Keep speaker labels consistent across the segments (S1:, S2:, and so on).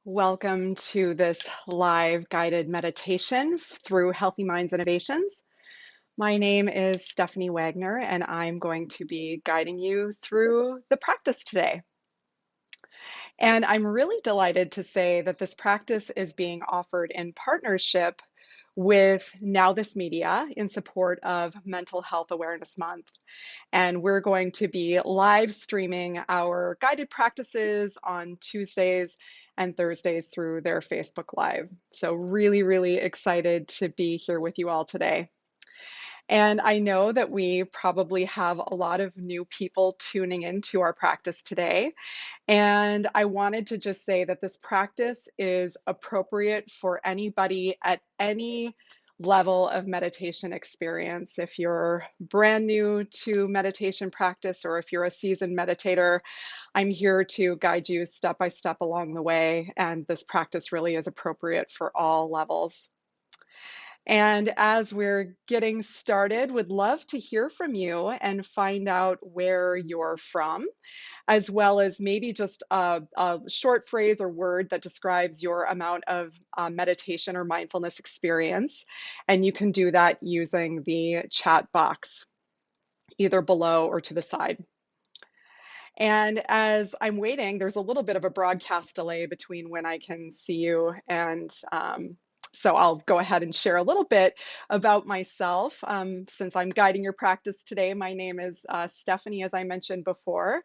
S1: Welcome to this live guided meditation through Healthy Minds Innovations. My name is Stephanie Wagner, and I'm going to be guiding you through the practice today. And I'm really delighted to say that this practice is being offered in partnership with Now This Media in support of Mental Health Awareness Month. And we're going to be live streaming our guided practices on Tuesdays and Thursdays through their Facebook Live. So, really excited to be here with you all today. And I know that we probably have a lot of new people tuning into our practice today. And I wanted to just say that this practice is appropriate for anybody at any level of meditation experience. If you're brand new to meditation practice or if you're a seasoned meditator, I'm here to guide you step by step along the way. And this practice really is appropriate for all levels. And as we're getting started, would love to hear from you and find out where you're from, as well as maybe just a short phrase or word that describes your amount of meditation or mindfulness experience. And you can do that using the chat box, either below or to the side. And as I'm waiting, there's a little bit of a broadcast delay between when I can see you and so I'll go ahead and share a little bit about myself. Since I'm guiding your practice today, my name is Stephanie, as I mentioned before,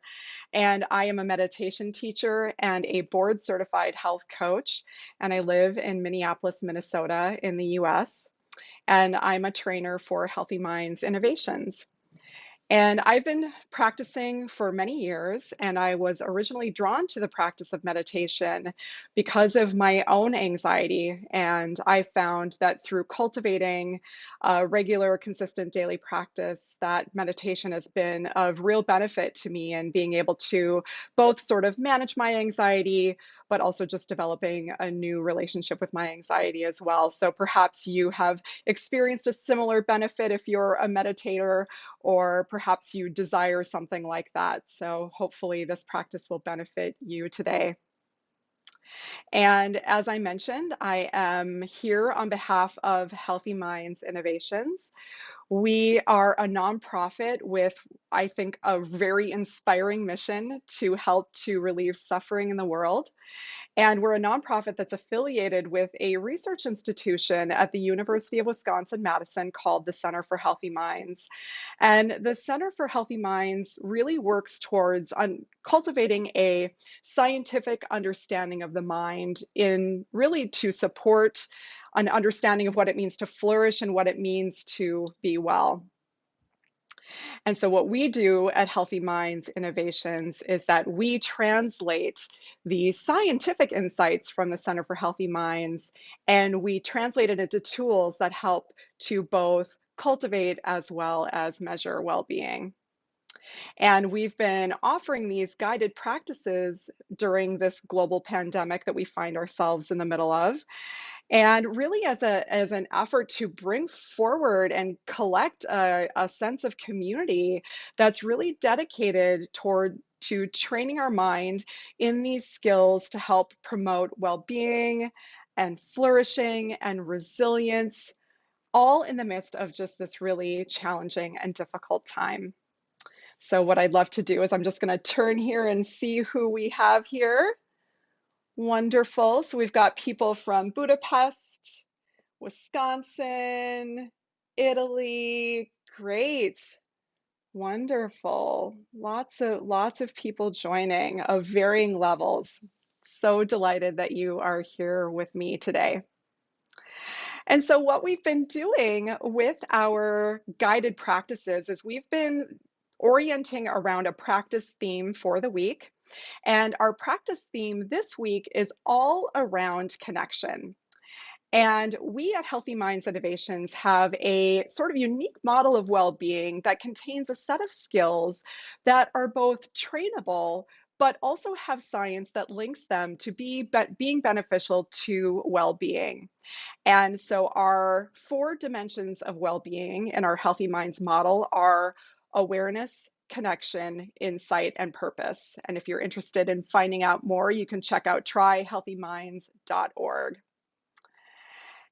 S1: and I am a meditation teacher and a board certified health coach. And I live in Minneapolis, Minnesota in the US. And I'm a trainer for Healthy Minds Innovations. And I've been practicing for many years, and I was originally drawn to the practice of meditation because of my own anxiety. And I found that through cultivating a regular, consistent daily practice, that meditation has been of real benefit to me in being able to both sort of manage my anxiety, but also just developing a new relationship with my anxiety as well. So perhaps you have experienced a similar benefit if you're a meditator, or perhaps you desire something like that. So hopefully this practice will benefit you today. And as I mentioned, I am here on behalf of Healthy Minds Innovations. We are a nonprofit with, I think, a very inspiring mission to help to relieve suffering in the world. And we're a nonprofit that's affiliated with a research institution at the University of Wisconsin-Madison called the Center for Healthy Minds. And the Center for Healthy Minds really works towards cultivating a scientific understanding of the mind in really to support an understanding of what it means to flourish and what it means to be well. And so, what we do at Healthy Minds Innovations is that we translate the scientific insights from the Center for Healthy Minds and we translate it into tools that help to both cultivate as well as measure well being. And we've been offering these guided practices during this global pandemic that we find ourselves in the middle of. And really as an effort to bring forward and collect a sense of community that's really dedicated toward to training our mind in these skills to help promote well-being and flourishing and resilience, all in the midst of just this really challenging and difficult time. So what I'd love to do is I'm just going to turn here and see who we have here. Wonderful. So we've got people from Budapest, Wisconsin, Italy. Great. Wonderful. Lots of people joining of varying levels. So delighted that you are here with me today. And so what we've been doing with our guided practices is we've been orienting around a practice theme for the week. And our practice theme this week is all around connection. And we at Healthy Minds Innovations have a sort of unique model of well being that contains a set of skills that are both trainable, but also have science that links them to being beneficial to well being. And so, our four dimensions of well being in our Healthy Minds model are awareness, connection, insight, and purpose. And if you're interested in finding out more, you can check out tryhealthyminds.org.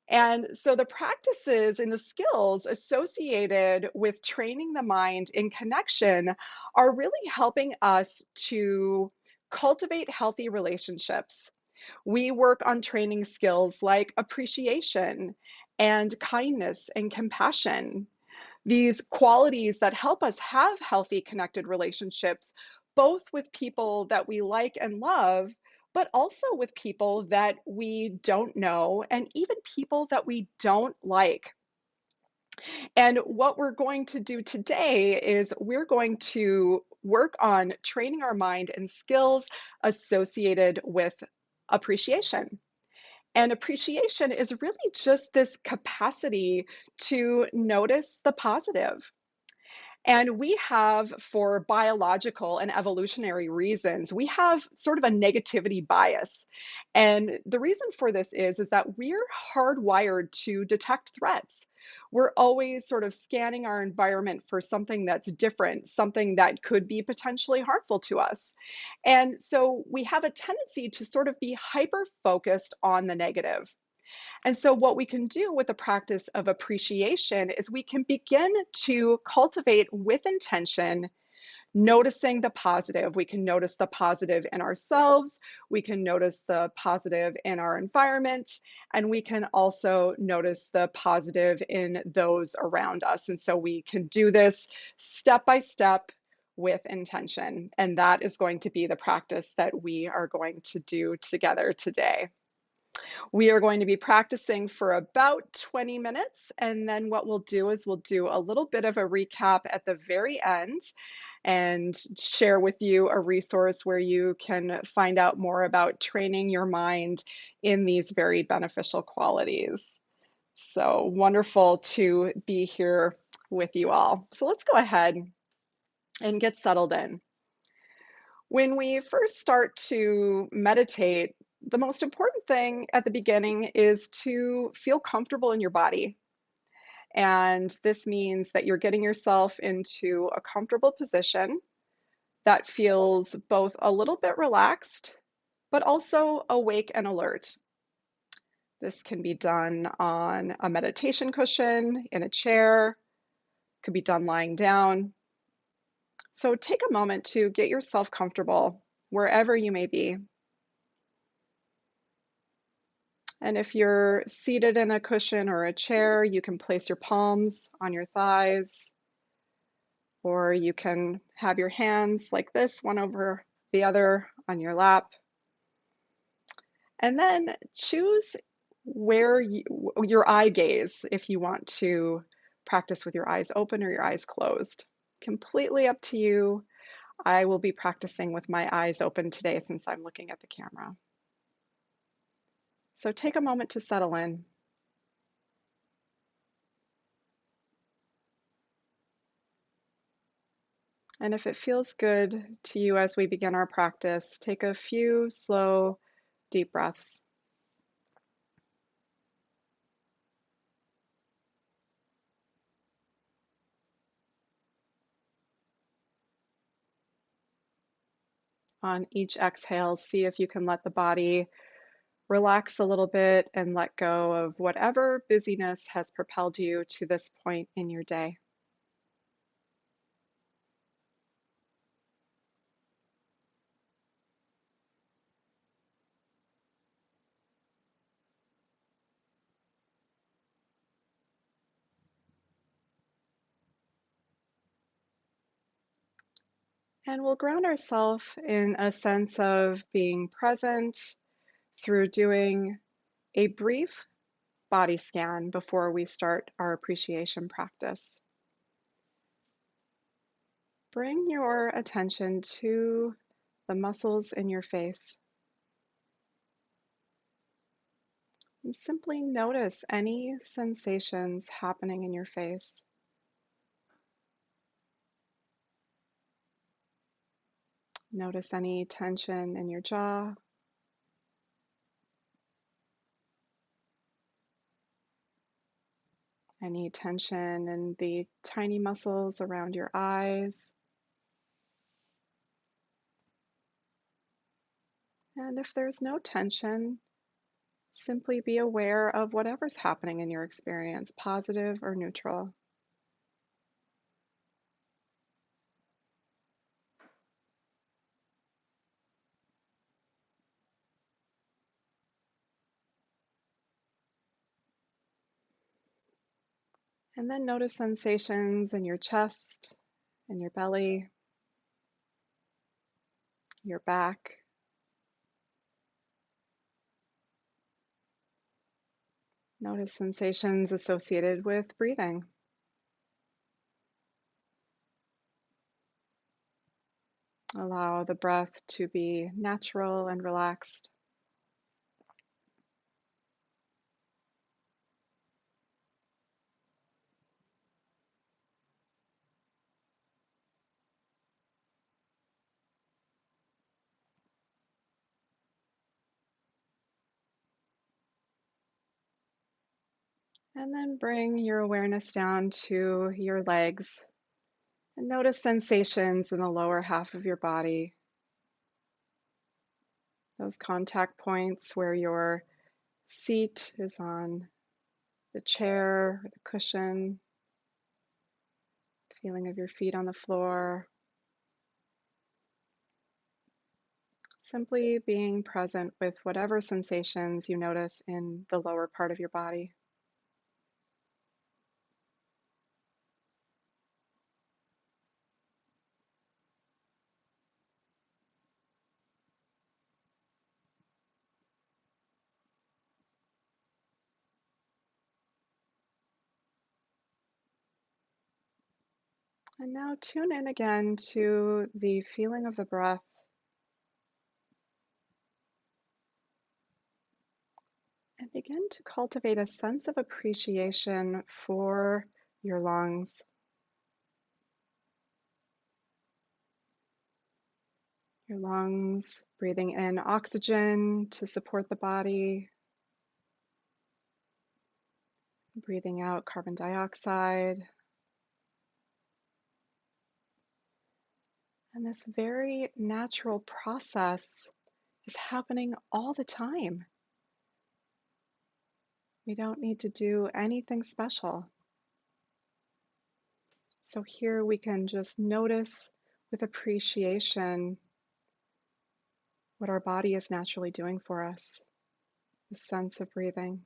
S1: And so the practices and the skills associated with training the mind in connection are really helping us to cultivate healthy relationships. We work on training skills like appreciation and kindness and compassion, these qualities that help us have healthy, connected relationships, both with people that we like and love, but also with people that we don't know and even people that we don't like. And what we're going to do today is we're going to work on training our mind and skills associated with appreciation. And appreciation is really just this capacity to notice the positive. And we have, for biological and evolutionary reasons, we have sort of a negativity bias. And the reason for this is that we're hardwired to detect threats. We're always sort of scanning our environment for something that's different, something that could be potentially harmful to us. And so we have a tendency to sort of be hyper focused on the negative. And so, what we can do with the practice of appreciation is we can begin to cultivate with intention, noticing the positive. We can notice the positive in ourselves, we can notice the positive in our environment, and we can also notice the positive in those around us. And so, we can do this step by step with intention. And that is going to be the practice that we are going to do together today. We are going to be practicing for about 20 minutes, and then what we'll do is we'll do a little bit of a recap at the very end and share with you a resource where you can find out more about training your mind in these very beneficial qualities. So wonderful to be here with you all. So let's go ahead and get settled in. When we first start to meditate, the most important thing at the beginning is to feel comfortable in your body. And this means that you're getting yourself into a comfortable position that feels both a little bit relaxed, but also awake and alert. This can be done on a meditation cushion, in a chair, could be done lying down. So take a moment to get yourself comfortable wherever you may be. And if you're seated in a cushion or a chair, you can place your palms on your thighs, or you can have your hands like this, one over the other on your lap. And then choose where your eye gaze, if you want to practice with your eyes open or your eyes closed. Completely up to you. I will be practicing with my eyes open today since I'm looking at the camera. So take a moment to settle in. And if it feels good to you as we begin our practice, take a few slow, deep breaths. On each exhale, see if you can let the body relax a little bit and let go of whatever busyness has propelled you to this point in your day. And we'll ground ourselves in a sense of being present through doing a brief body scan before we start our appreciation practice. Bring your attention to the muscles in your face and simply notice any sensations happening in your face. Notice any tension in your jaw, any tension in the tiny muscles around your eyes, And if there's no tension, simply be aware of whatever's happening in your experience, positive or neutral. And then notice sensations in your chest, in your belly, your back. Notice sensations associated with breathing. Allow the breath to be natural and relaxed. And then bring your awareness down to your legs and notice sensations in the lower half of your body, those contact points where your seat is on the chair or the cushion, feeling of your feet on the floor. Simply being present with whatever sensations you notice in the lower part of your body. And now tune in again to the feeling of the breath and begin to cultivate a sense of appreciation for your lungs. Your lungs breathing in oxygen to support the body, breathing out carbon dioxide. And this very natural process is happening all the time. We don't need to do anything special. So here we can just notice with appreciation what our body is naturally doing for us, the sense of breathing.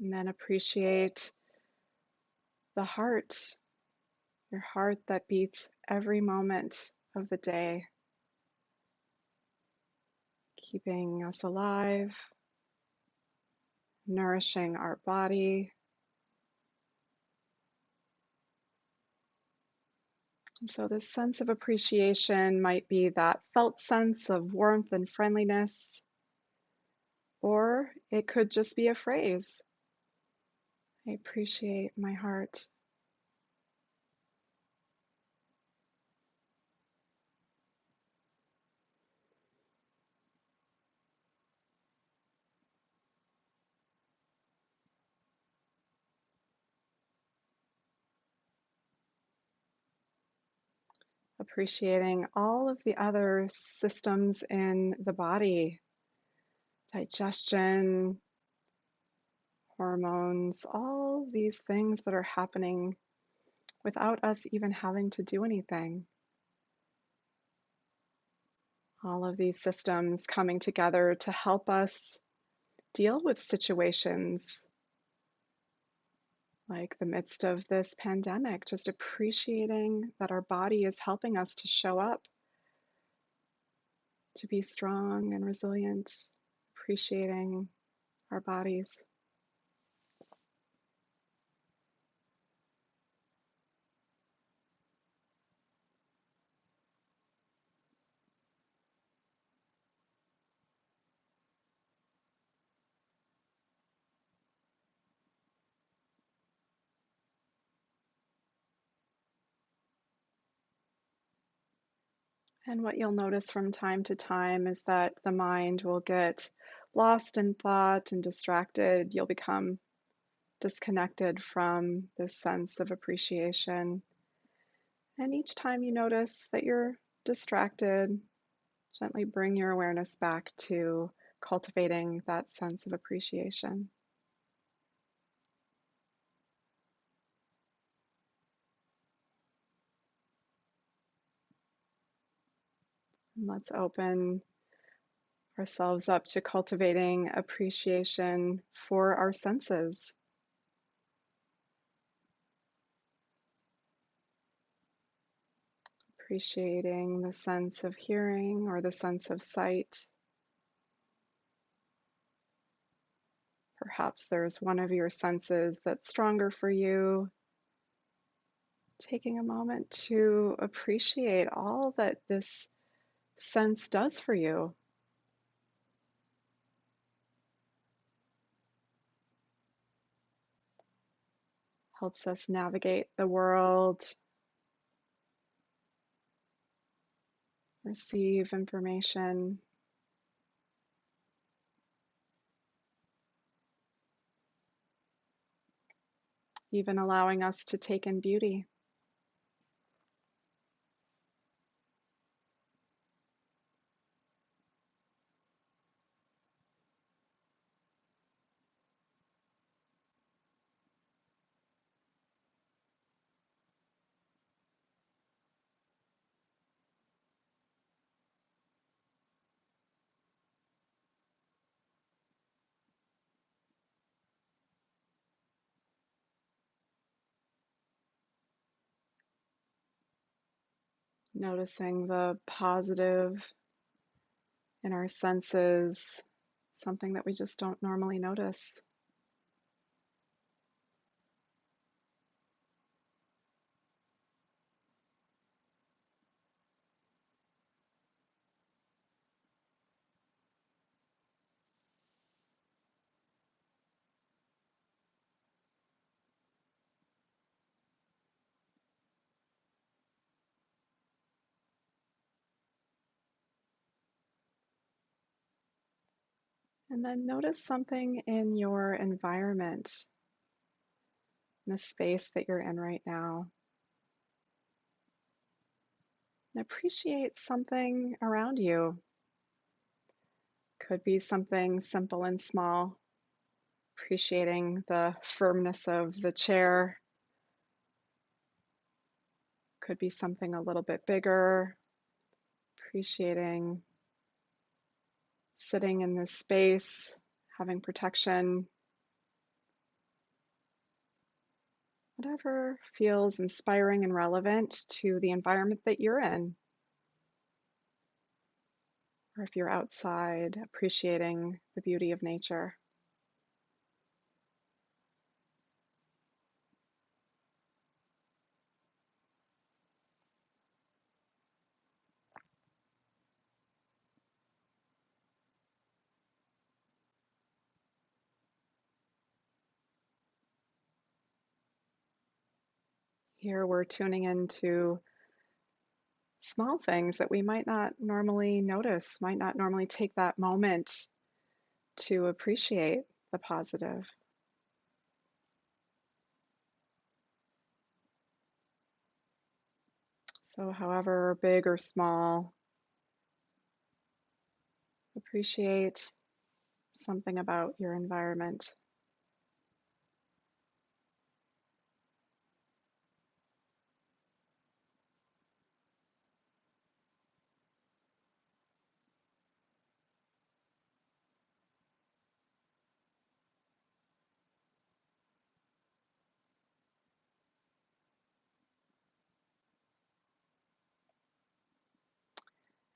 S1: And then appreciate the heart, your heart that beats every moment of the day, keeping us alive, nourishing our body. And so this sense of appreciation might be that felt sense of warmth and friendliness, or it could just be a phrase. I appreciate my heart. Appreciating all of the other systems in the body, digestion, hormones, all these things that are happening without us even having to do anything. All of these systems coming together to help us deal with situations like the midst of this pandemic, just appreciating that our body is helping us to show up, to be strong and resilient, appreciating our bodies. And what you'll notice from time to time is that the mind will get lost in thought and distracted, you'll become disconnected from this sense of appreciation. And each time you notice that you're distracted, gently bring your awareness back to cultivating that sense of appreciation. And let's open ourselves up to cultivating appreciation for our senses. Appreciating the sense of hearing or the sense of sight. Perhaps there's one of your senses that's stronger for you. Taking a moment to appreciate all that this sense does for you. Helps us navigate the world, receive information, even allowing us to take in beauty. Noticing the positive in our senses, something that we just don't normally notice. And then notice something in your environment, in the space that you're in right now. And appreciate something around you. Could be something simple and small, appreciating the firmness of the chair. Could be something a little bit bigger, appreciating sitting in this space, having protection. Whatever feels inspiring and relevant to the environment that you're in. Or if you're outside, appreciating the beauty of nature. Here we're tuning into small things that we might not normally notice, might not normally take that moment to appreciate the positive. So, however big or small, appreciate something about your environment.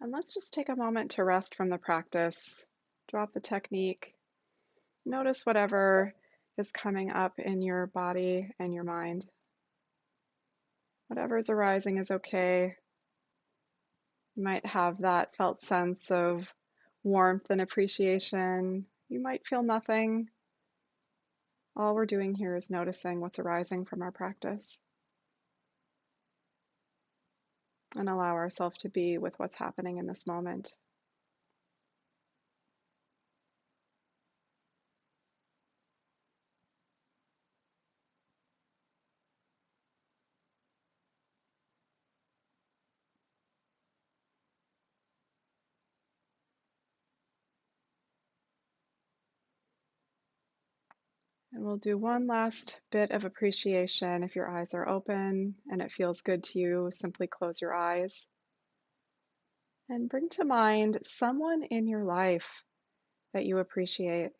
S1: And let's just take a moment to rest from the practice. Drop the technique. Notice whatever is coming up in your body and your mind. Whatever's arising is okay. You might have that felt sense of warmth and appreciation. You might feel nothing. All we're doing here is noticing what's arising from our practice and allow ourselves to be with what's happening in this moment. And we'll do one last bit of appreciation. If your eyes are open and it feels good to you, simply close your eyes and bring to mind someone in your life that you appreciate.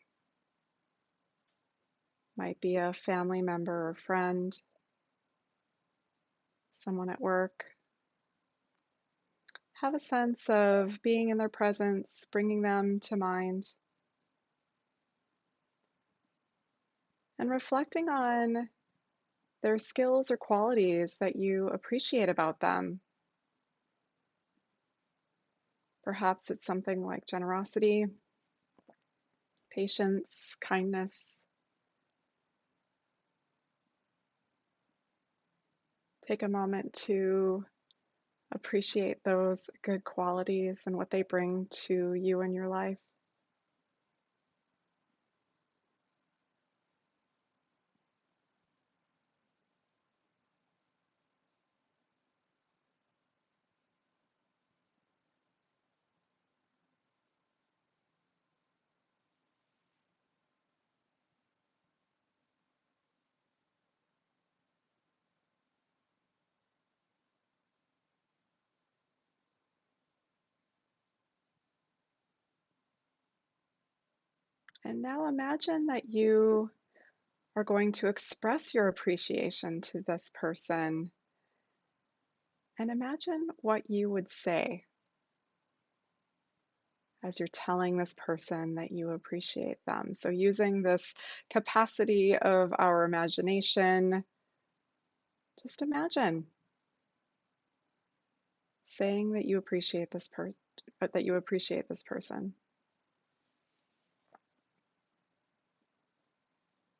S1: Might be a family member or friend, someone at work. Have a sense of being in their presence, bringing them to mind, and reflecting on their skills or qualities that you appreciate about them. Perhaps it's something like generosity, patience, kindness. Take a moment to appreciate those good qualities and what they bring to you in your life. And now imagine that you are going to express your appreciation to this person. And imagine what you would say as you're telling this person that you appreciate them. So, using this capacity of our imagination, just imagine saying that you appreciate this person, that you appreciate this person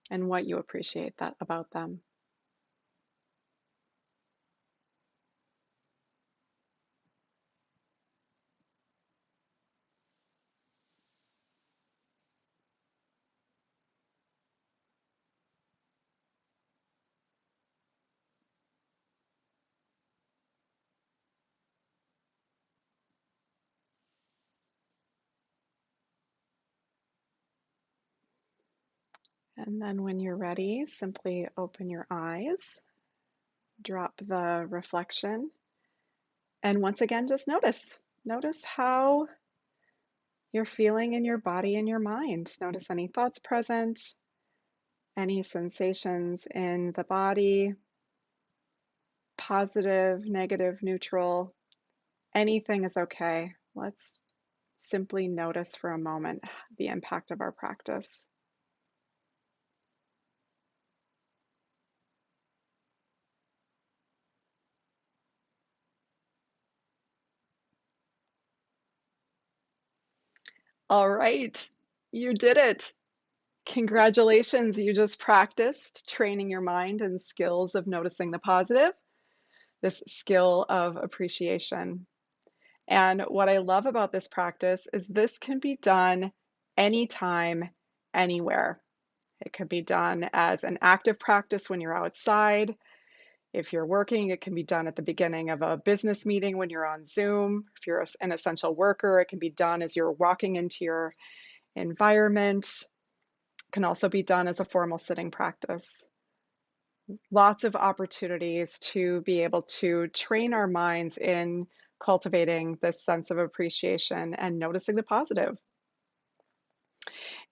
S1: and what you appreciate that about them. And then when you're ready, simply open your eyes, drop the reflection, and once again, just notice. Notice how you're feeling in your body and your mind. Notice any thoughts present, any sensations in the body, positive, negative, neutral. Anything is okay. Let's simply notice for a moment the impact of our practice. All right, you did it. Congratulations, you just practiced training your mind and skills of noticing the positive, this skill of appreciation. And what I love about this practice is this can be done anytime, anywhere. It can be done as an active practice when you're outside. If you're working, it can be done at the beginning of a business meeting when you're on Zoom. If you're an essential worker, it can be done as you're walking into your environment. It can also be done as a formal sitting practice. Lots of opportunities to be able to train our minds in cultivating this sense of appreciation and noticing the positive.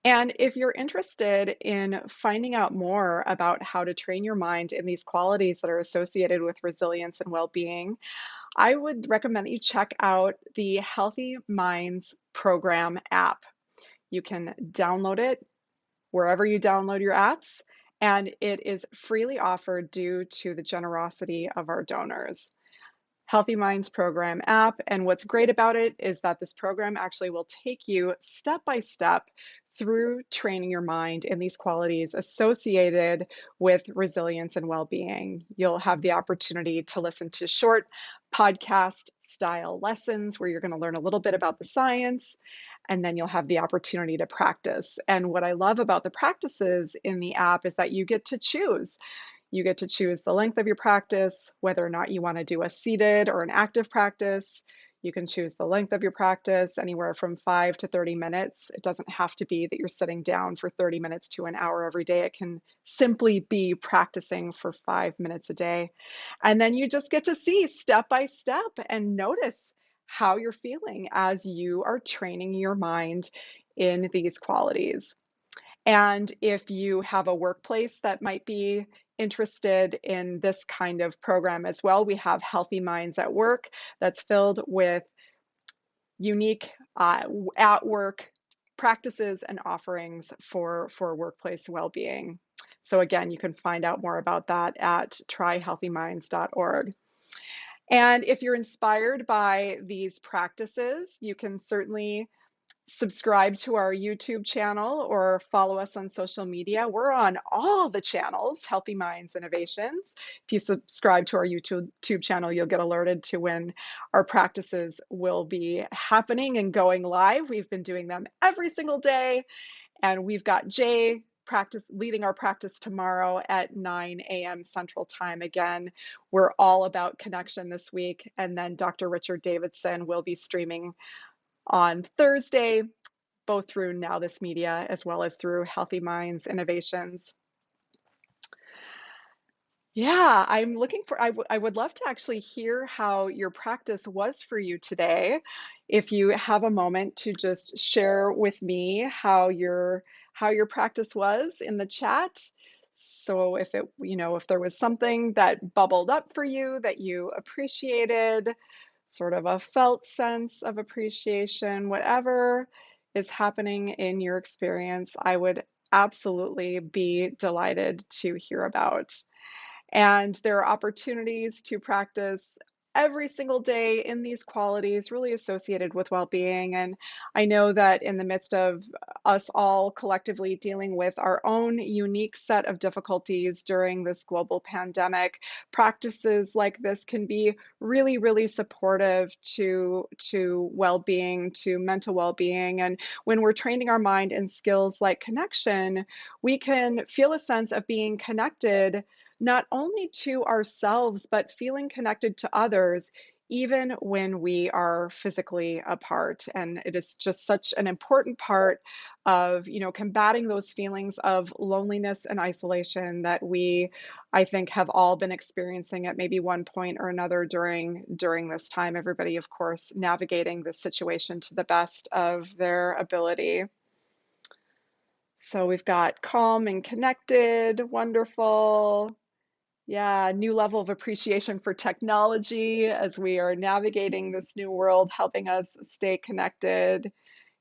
S1: And if you're interested in finding out more about how to train your mind in these qualities that are associated with resilience and well-being, I would recommend that you check out the Healthy Minds Program app. You can download it wherever you download your apps, and it is freely offered due to the generosity of our donors. Healthy Minds program app. And what's great about it is that this program actually will take you step by step through training your mind in these qualities associated with resilience and well being. You'll have the opportunity to listen to short podcast style lessons where you're going to learn a little bit about the science. And then you'll have the opportunity to practice. And what I love about the practices in the app is that you get to choose. You get to choose the length of your practice, whether or not you want to do a seated or an active practice. You can choose the length of your practice, anywhere from 5 to 30 minutes. It doesn't have to be that you're sitting down for 30 minutes to an hour every day. It can simply be practicing for 5 minutes a day. And then you just get to see step by step and notice how you're feeling as you are training your mind in these qualities. And if you have a workplace that might be interested in this kind of program as well, we have Healthy Minds at Work that's filled with unique at work practices and offerings for workplace well-being. So again, you can find out more about that at tryhealthyminds.org. And if you're inspired by these practices, you can certainly subscribe to our YouTube channel or follow us on social media. We're on all the channels, Healthy Minds Innovations. If you subscribe to our YouTube channel, you'll get alerted to when our practices will be happening and going live. We've been doing them every single day, and we've got Jay leading our practice tomorrow at 9 a.m. Central Time. Again, we're all about connection this week. And then Dr. Richard Davidson will be streaming on Thursday, both through Now This Media as well as through Healthy Minds Innovations. Yeah, I'm looking for, I would love to actually hear how your practice was for you today. If you have a moment to just share with me how your practice was in the chat. So if it, if there was something that bubbled up for you that you appreciated, sort of a felt sense of appreciation, whatever is happening in your experience, I would absolutely be delighted to hear about. And there are opportunities to practice every single day in these qualities really associated with well-being. And I know that in the midst of us all collectively dealing with our own unique set of difficulties during this global pandemic, practices like this can be really, really supportive to well-being, to mental well-being. And when we're training our mind in skills like connection, we can feel a sense of being connected not only to ourselves, but feeling connected to others, even when we are physically apart. And it is just such an important part of, combating those feelings of loneliness and isolation that we, I think, have all been experiencing at maybe one point or another during this time. Everybody, of course, navigating this situation to the best of their ability. So we've got calm and connected, wonderful. Yeah, new level of appreciation for technology as we are navigating this new world, helping us stay connected.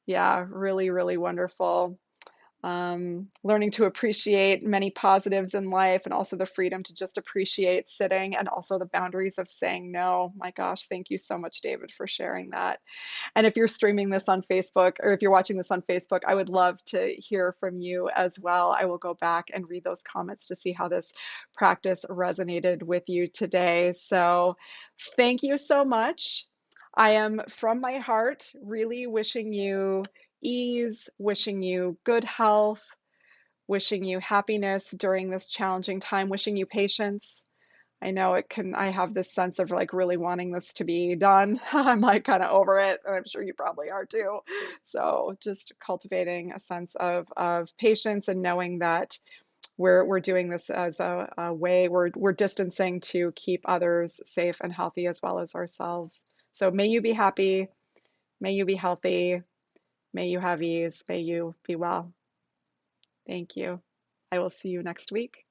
S1: Yeah, really, really wonderful. Learning to appreciate many positives in life and also the freedom to just appreciate sitting and also the boundaries of saying no. My gosh, thank you so much, David, for sharing that. And if you're streaming this on Facebook or if you're watching this on Facebook, I would love to hear from you as well. I will go back and read those comments to see how this practice resonated with you today. So thank you so much. I am from my heart really wishing you ease, wishing you good health, wishing you happiness during this challenging time, wishing you patience. I know I have this sense of like really wanting this to be done. I'm like kind of over it, and I'm sure you probably are too. So just cultivating a sense of patience and knowing that we're doing this as a way we're distancing to keep others safe and healthy as well as ourselves. So may you be happy, may you be healthy, may you have ease, may you be well. Thank you. I will see you next week.